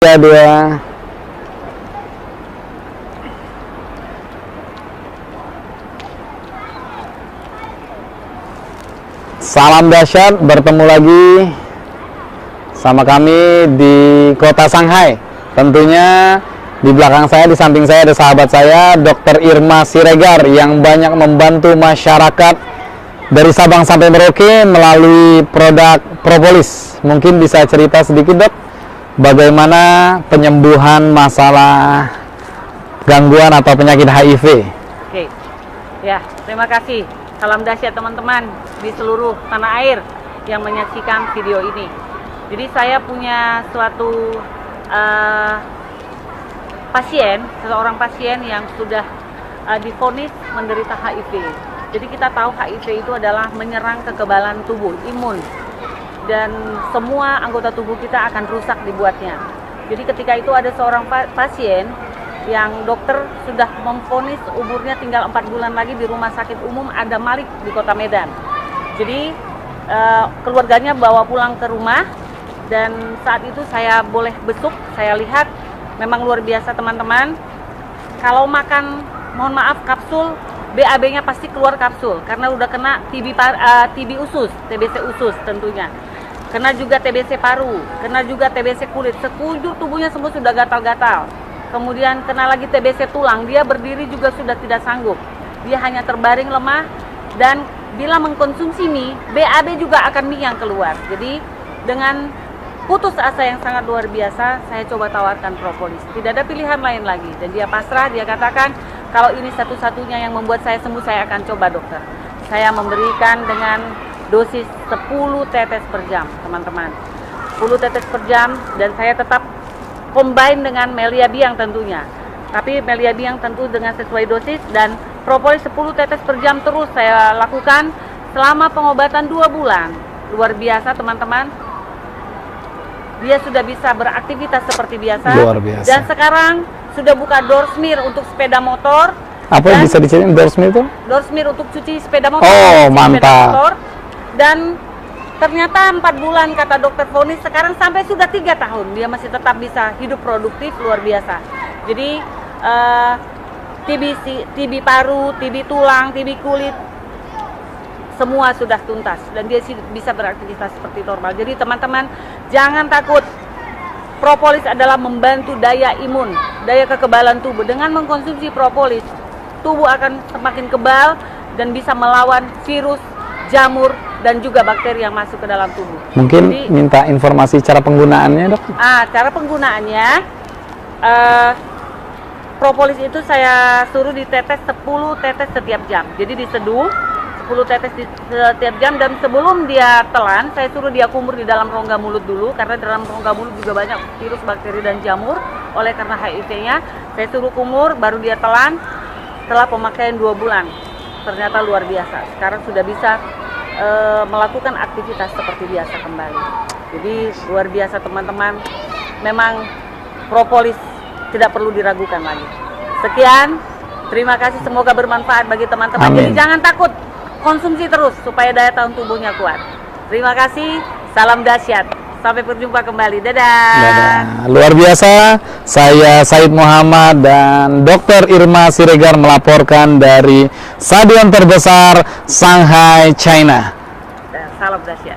Ya, dua. Salam dahsyat, bertemu lagi sama kami di kota Shanghai. Tentunya di belakang saya, di samping saya ada sahabat saya, Dr. Irma Siregar, yang banyak membantu masyarakat dari Sabang sampai Merauke melalui produk propolis. Mungkin bisa cerita sedikit, Dok, bagaimana penyembuhan masalah gangguan atau penyakit HIV? Oke, ya, terima kasih. Salam dahsyat teman-teman di seluruh tanah air yang menyaksikan video ini. Jadi saya punya suatu seorang pasien yang sudah divonis menderita HIV. Jadi kita tahu HIV itu adalah menyerang kekebalan tubuh, imun. Dan semua anggota tubuh kita akan rusak dibuatnya. Jadi ketika itu ada seorang pasien yang dokter sudah memvonis umurnya tinggal 4 bulan lagi di rumah sakit umum Ada Malik di kota Medan. Jadi keluarganya bawa pulang ke rumah, dan saat itu saya boleh besuk, saya lihat memang luar biasa teman-teman. Kalau makan, mohon maaf, kapsul, BAB-nya pasti keluar kapsul karena udah kena TB usus, TBC usus tentunya. Kena juga TBC paru, kena juga TBC kulit, sekujur tubuhnya semua sudah gatal-gatal. Kemudian kena lagi TBC tulang, dia berdiri juga sudah tidak sanggup. Dia hanya terbaring lemah, dan bila mengkonsumsi mie, BAB juga akan mie yang keluar. Jadi dengan putus asa yang sangat luar biasa, saya coba tawarkan propolis. Tidak ada pilihan lain lagi, dan dia pasrah, dia katakan, kalau ini satu-satunya yang membuat saya sembuh, saya akan coba, dokter. Saya memberikan dengan dosis 10 tetes per jam, teman-teman. 10 tetes per jam, dan saya tetap combine dengan Melia Biang tentunya. Tapi Melia Biang tentu dengan sesuai dosis, dan propolis 10 tetes per jam terus saya lakukan selama pengobatan 2 bulan. Luar biasa, teman-teman. Dia sudah bisa beraktivitas seperti biasa. Luar biasa. Dan sekarang sudah buka door smear untuk sepeda motor. Apa yang bisa diceritain door smear itu? Door smear untuk cuci sepeda motor. Oh, mantap. Sepeda motor. Dan ternyata 4 bulan kata dokter vonis, sekarang sampai sudah 3 tahun dia masih tetap bisa hidup produktif, luar biasa. Jadi TB paru, TB tulang, TB kulit, semua sudah tuntas, dan dia bisa beraktivitas seperti normal. Jadi teman-teman, jangan takut. Propolis adalah membantu daya imun, daya kekebalan tubuh. Dengan mengkonsumsi propolis, tubuh akan semakin kebal dan bisa melawan virus, jamur, dan juga bakteri yang masuk ke dalam tubuh. Mungkin jadi, minta informasi cara penggunaannya, Dok? Cara penggunaannya, propolis itu saya suruh ditetes 10 tetes setiap jam. Jadi diseduh 10 tetes setiap jam, dan sebelum dia telan, saya suruh dia kumur di dalam rongga mulut dulu, karena dalam rongga mulut juga banyak virus, bakteri, dan jamur. Oleh karena HIV-nya, saya suruh kumur, baru dia telan. Setelah pemakaian 2 bulan, ternyata luar biasa. Sekarang sudah bisa melakukan aktivitas seperti biasa kembali. Jadi luar biasa teman-teman. Memang propolis tidak perlu diragukan lagi. Sekian, terima kasih, semoga bermanfaat bagi teman-teman. Jadi jangan takut, konsumsi terus supaya daya tahan tubuhnya kuat. Terima kasih, salam dahsyat. Sampai berjumpa kembali. Dadah. Dadah. Luar biasa. Saya Said Muhammad dan Dr. Irma Siregar melaporkan dari stadion terbesar Shanghai, China. Salam dahsyat.